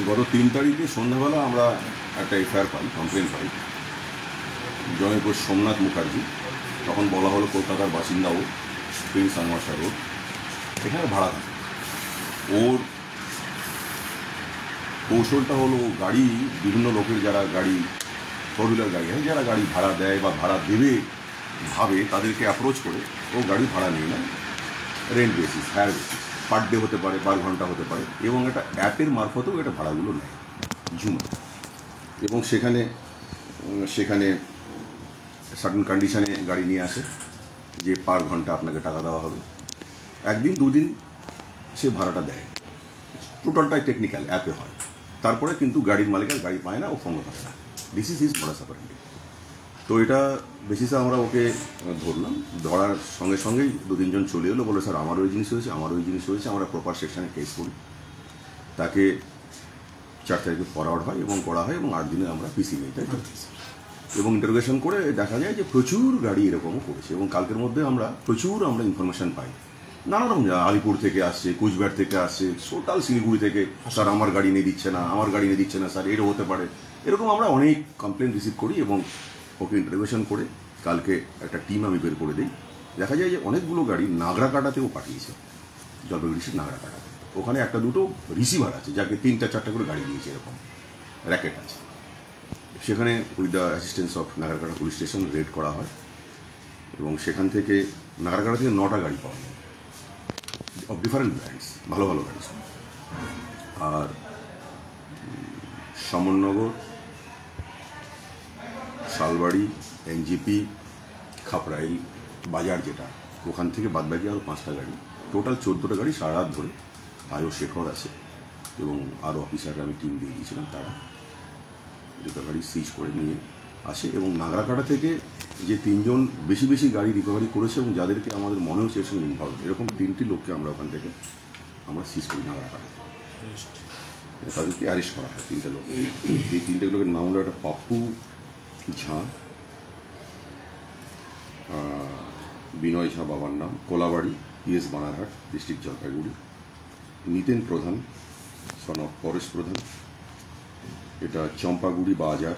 গত 3 তারিখে সন্ধ্যাবেলা আমরা একটা এফআইআর পাই, কমপ্লেন পাই জয়পুর সোমনাথ মুখার্জি। তখন বলা হলো কলকাতার বাসিন্দা ও, প্রিন্স আনোয়ার শাহ রোড, এখানে ভাড়া থাকে। ওর কৌশলটা হলো গাড়ি, বিভিন্ন লোকের যারা গাড়ি, ফোর হুইলার গাড়ি হয়, যারা গাড়ি ভাড়া দেয় বা ভাড়া দেবে ভাবে, তাদেরকে অ্যাপ্রোচ করে ও গাড়ি ভাড়া নিয়ে নেয় rent basis, hire basis, per day হতে পারে, 12 ঘন্টা হতে পারে, এবং একটা অ্যাপের মারফতেও এটা ভাড়াগুলো নেয় জুমা। এবং সেখানে সার্টেন কন্ডিশনে গাড়ি নিয়ে আসে যে পার ঘন্টা আপনাকে টাকা দেওয়া হবে, একদিন দুদিন সে ভাড়াটা দেয়, টোটালটাই টেকনিক্যাল অ্যাপে হয়। তারপরে কিন্তু গাড়ির মালিকের গাড়ি পায় না, ও ফোনও থাকে না। This is his modus operandi. তো এটা বেসিসে আমরা ওকে ধরলাম। ধরার সঙ্গে সঙ্গেই 2-3 জন চলে এলো, বলে স্যার আমারও ওই জিনিস হয়েছে, আমারও ওই জিনিস হয়েছে। আমরা প্রপার সেকশনে কেস করি, তাকে 4 তারিখে ফরওয়ার্ড হয় এবং করা হয়, এবং 8 দিনে আমরা পিসি নিই, তাই তো? এবং ইন্টারোগেশন করে দেখা যায় যে প্রচুর গাড়ি এরকমও করেছে। এবং কালকের মধ্যে আমরা প্রচুর ইনফরমেশন পাই, নানা রকম, আলিপুর থেকে আসছে, কুচবিহার থেকে আসছে, টোটাল শিলিগুড়ি থেকে, স্যার আমার গাড়ি নিয়ে দিচ্ছে না, আমার গাড়ি নিয়ে দিচ্ছে না স্যার, এরও হতে পারে। এরকম আমরা অনেক কমপ্লেন রিসিভ করি এবং ওকে ইন্টারোগেশন করে কালকে একটা টিম আমি বের করে দিই। দেখা যায় যে অনেকগুলো গাড়ি নাগরাকাটাতেও পাঠিয়েছে, জলপাইগুড়ি ডিস্ট্রিক্ট নাগরাকাটাতে। ওখানে একটা দুটো রিসিভার আছে যাকে 3-4টা করে গাড়ি দিয়েছে, এরকম র্যাকেট আছে। সেখানে with the assistance of Nagrakata police station red করা হয়, এবং সেখান থেকে নাগরাকাটা থেকে 9টা গাড়ি পাওয়া যায় অফ ডিফারেন্ট ব্র্যান্ডস, ভালো ভালো গাড়ি। আর সমরনগর, শালবাড়ি, এনজিপি, খাপড়াইল বাজার, যেটা ওখান থেকে বাদবাকি আরও 5টা গাড়ি, টোটাল 14টা গাড়ি সারা রাত ধরে। আয়ো শেখর আছে এবং আরও অফিসাররা আমি টিম দিয়ে দিয়েছিলাম, তারা রিকভারি সিজ করে নিয়ে আসে। এবং নাগরাকাটা থেকে যে 3 জন বেশি গাড়ি রিকভারি করেছে এবং যাদেরকে আমাদের মনে হচ্ছে এর সঙ্গে ইনভলভ, এরকম 3টি লোককে আমরা ওখান থেকে সিজ করি নাগরাকাটা। তাদেরকে অ্যারেস্ট করা হয় 3টে লোক। এই 3টে লোকের নাম হলো একটা পাপ্পু ঝাঁ, বিনয় ঝাঁ বাবার নাম, Kolabari, PS Banarhat, district Jalpaiguri. Niten Pradhan, son of Paresh Pradhan, এটা চম্পাগুড়ি বাজার,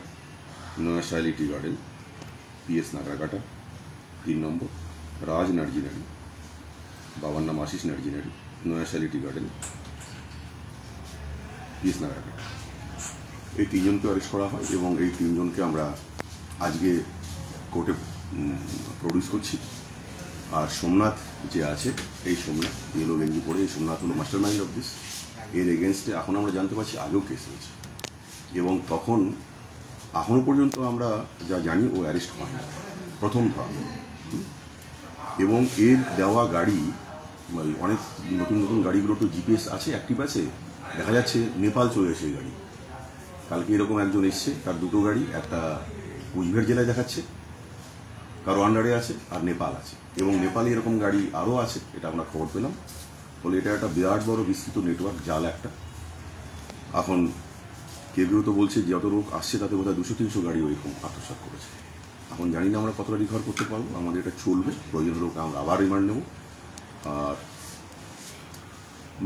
Nayashaili tea garden, PS Nagrakata 3 নম্বর। রাজ নার্জিনারি, বাবার নাম Ashis Narzinari, Nayashaili tea garden, PS Nagrakata. এই 3 জনকে অ্যারেস্ট করা হয় এবং এই 3 জনকে আমরা আজকে কোর্টে প্রডিউস করছি। আর সোমনাথ যে আছে, এই সোমনাথ ইয়েলো গেঞ্জি পরে, এই সোমনাথ হলো মাস্টার মাইন্ড অফ দিস। এর এগেনস্টে এখন আমরা জানতে পারছি আগেও কেস হয়েছে, এবং তখন এখনও পর্যন্ত আমরা যা জানি ও অ্যারেস্ট হয় না, প্রথম ধরা। এবং এর দেওয়া গাড়ি, অনেক নতুন গাড়িগুলো তো জিপিএস আছে, অ্যাক্টিভ আছে, দেখা যাচ্ছে নেপাল চলে এসে এই গাড়ি। কালকে এরকম একজন এসছে, তার 2টো গাড়ি, একটা কুচবিহার জেলায় দেখাচ্ছে, কারো আন্ডারে আছে, আর নেপাল আছে। এবং নেপালে এরকম গাড়ি আরও আছে, এটা আমরা খবর পেলাম। ফলে এটা একটা বিরাট বড় বিস্তৃত নেটওয়ার্ক, জাল একটা। এখন কেউ তো বলছে যে যত লোক আসছে তাতে বোধহয় 200-300 গাড়ি ওইরকম আত্মসাৎ করেছে। এখন জানি না আমরা কতটা রিকভার করতে পারবো, আমাদের এটা চলবে, প্রয়োজন লোক আমরা আবার রিমান্ড নেব। আর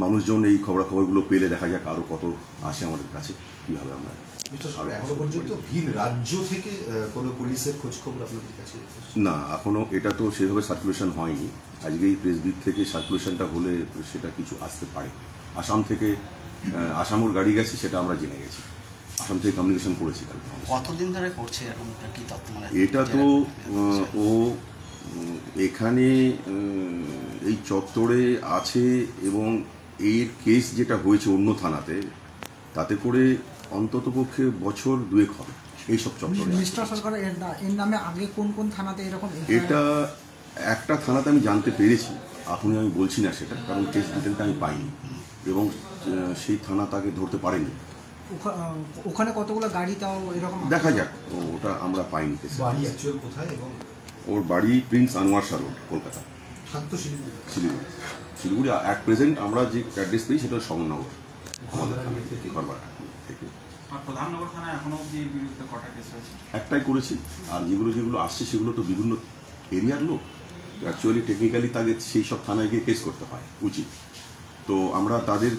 মানুষজন এই খবরাখবরগুলো পেলে দেখা যাক আরও কত আসে আমাদের কাছে, কীভাবে আমরা। এখনো পর্যন্ত ভিন রাজ্য থেকে কোনো পুলিশের খোঁজ খবর আপনাদের কাছে? না, এখনও এটা তো সেভাবে সার্কুলেশন হয়নি। আজকে এই প্রেস ব্রিফ থেকে সার্কুলেশনটা হলে সেটা কিছু আসতে পারে। আসাম থেকে আসামের গাড়ি গেছে, সেটা আমরা জেনে গেছি, আসাম থেকে কমিউনিকেশন করেছি। কতদিন ধরে করছে এরকম কি তথ্য? এটা তো ও এখানে এই চত্বরে আছে, এবং এর কেস যেটা হয়েছে অন্য থানাতে, তাতে করে অন্ততপক্ষে বছর 2 হবে এইসব চত্বরে। মিস্টার সরকার, এর নামে আগে কোন কোন থানাতে এরকম? এটা একটা থানাতে আমি জানতে পেরেছি, এখনই আমি বলছি না সেটা, কারণ কেস ডিটেলটা আমি পাইনি এবং সেই থানা তাকে ধরতে পারেনি। ওখানে কতগুলো গাড়ি তাও এরকম দেখা যাক, ওটা আমরা পাইনি। বাড়ি অ্যাকচুয়াল কোথায়? এবং ওর বাড়ি প্রিন্স আনোয়ার শাহ রোড, কলকাতা। থাকতো শিলিগুড়ি। অ্যাট প্রেজেন্ট আমরা যে অ্যাড্রেস পেয়েছি সেটা সমরনগর, আমাদের ঘরবাড়া থেকে। প্রধাননগর থানায় এখনো অবধি বিরুদ্ধে কটা কেস হয়েছে? একটাই করেছি, আর যেগুলো আসছে সেগুলো তো বিভিন্ন এরিয়ার লোক। অ্যাকচুয়ালি টেকনিক্যালি তাদের সেই সব থানায় গিয়ে কেস করতে হয়, উচিত। তো আমরা তাদের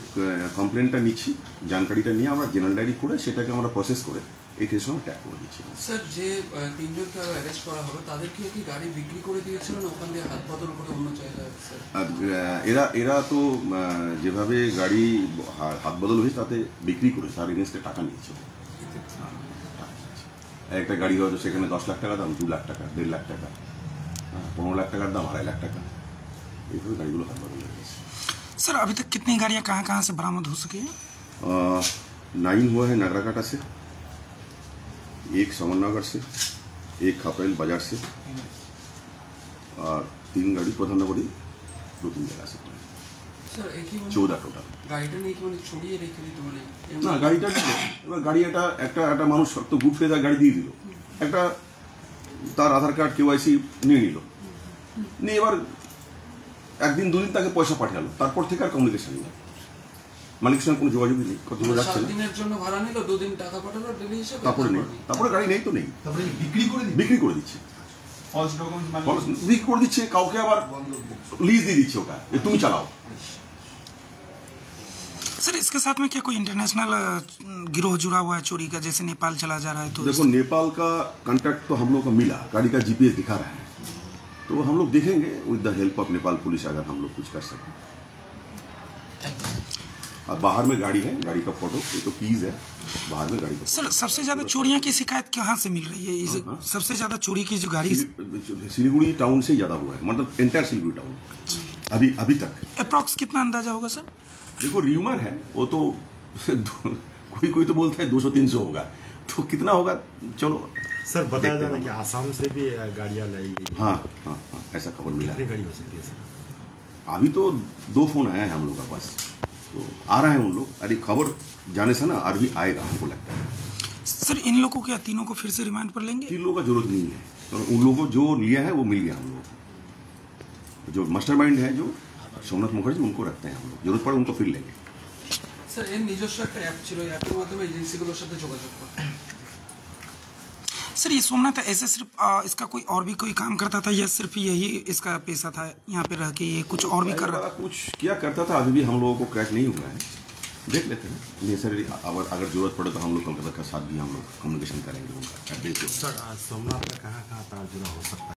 কমপ্লেনটা নিচ্ছি, জানকারিটা নিয়ে আমরা জেনারেল ডায়েরি করে সেটাকে আমরা প্রসেস করে এই কেসে আমরা ট্যাগ করে দিচ্ছি। স্যার, যে তিনজনকে আরো অ্যারেস্ট করা হবে তাদেরকে কি গাড়ি বিক্রি করে দিয়েছিল না ওখান থেকে হাত বদল করে অন্য জায়গায়? স্যার, আর এরা তো যেভাবে গাড়ি হাত বদল হয়েছে তাতে বিক্রি করে তার এগেনস্টে টাকা নিয়েছে। একটা গাড়ি হয়তো সেখানে 10 লাখ টাকা দাম, 2 লাখ টাকা, 1.5 লাখ টাকা, 15 লাখ টাকার দাম 2.5 লাখ টাকা, এইভাবে গাড়িগুলো হাত বদল হয়ে গেছে। सर अभी तक कितनी गाड़ियाँ कहाँ कहाँ से बरामद हो सकी हैं? 9 हुआ है नागराकाटा से, 1 समरनगर से, 1 खापरेल बाजार से और 3 गाड़ी प्रधाननगरी 2-3 जगह से। স্যার একই 14 টোটাল। গাড়িটা নিয়ে কি মানে ছড়িয়ে রেখে দিত মানে? না, গাড়িটা দিল, এবার গাড়ি একটা মানুষ তো গুড ফেদার গাড়ি দিয়ে দিল, একটা তার আধার কার্ড কেওয়াইসি নিয়ে নিল, নিয়ে এবার একদিন দুদিন তাকে পয়সা পাঠালো, তারপর থেকে আর কমিউনিকেশন নেই, মালিকের সঙ্গে কোনো যোগাযোগই নেই, কত যাচ্ছে 7 না, দিনের জন্য ভাড়া নিল, 2 দিন টাকা পাঠালো ডেলি হিসেবে, তারপরে নেই, তারপরে গাড়ি নেই তো নেই, তারপরে বিক্রি করে দিন। বিক্রি করে দিচ্ছে, ফলস ডকুমেন্ট মানে বিক্রি করে দিচ্ছে, কাউকে আবার লিজ দিয়ে দিচ্ছে, ওটা তুমি চালাও। सर इसके साथ में क्या कोई इंटरनेशनल गिरोह जुड़ा हुआ है चोरी का, जैसे नेपाल चला जा रहा है तो देखो, नेपाल का कांटेक्ट तो हम लोग को मिला, गाड़ी का जीपीएस दिखा रहा है, तो हम लोग देखेंगे with the help of Nepal police अगर हम लोग कुछ कर सकें। और बाहर में गाड़ी है, गाड़ी का फोटो, ये तो कीज है, बाहर में गाड़ी का सर सबसे ज्यादा चोरियां की शिकायत कहाँ से मिल रही है? सबसे ज्यादा चोरी की जो गाड़ी सिलीगुड़ी टाउन से ज्यादा हुआ है, मतलब एंटायर सिलीगुड़ी टाउन अभी तक। अप्रॉक्स कितना अंदाजा होगा सर? देखो र्यूमर है वो तो कोई तो बोलता है 200-300 होगा, तो कितना होगा चलो। सर बताया जा रहा है कि आसाम से भी गाड़ियां लाई गई। हाँ, ऐसा खबर मिला है। कितनी गाड़ी हो सकती है सर? अभी तो 2 फोन आया है हम लोग के पास, तो आ रहे हैं उन लोग, अरे खबर जाने से ना और भी आएगा हमको लगता है। सर इन लोगों को या तीनों को फिर से रिमांड पर लेंगे? 3 लोगों का जरूरत नहीं है, तो उन लोगों को जो लिया है वो मिल गया हम लोग को, जो मास्टरमाइंड है जो सोमनाथ मुखर्जी, उनको रखते हैं हम लोग, जरूरत पड़े उनको फिर लेंगे। স্যার এর নিজস্ব একটা অ্যাপ ছিল, এই অ্যাপের মাধ্যমে এজেন্সিগুলোর সাথে যোগাযোগ করতে। सर ये सोमनाथ ऐसे सिर्फ इसका कोई और भी कोई काम करता था या सिर्फ यही इसका पेशा था, यहाँ पे रह के ये कुछ और भी कर रहा था? कुछ क्या करता था अभी भी हम लोगों को क्रैक नहीं हुआ है, देख लेते हैं नेसेसरी, अगर जरूरत पड़े तो हम लोग कोलकाता का साथ भी हम लोग कम्युनिकेशन करेंगे उनका। सर सोमनाथ का कहाँ तार जुड़ा हो सकता है?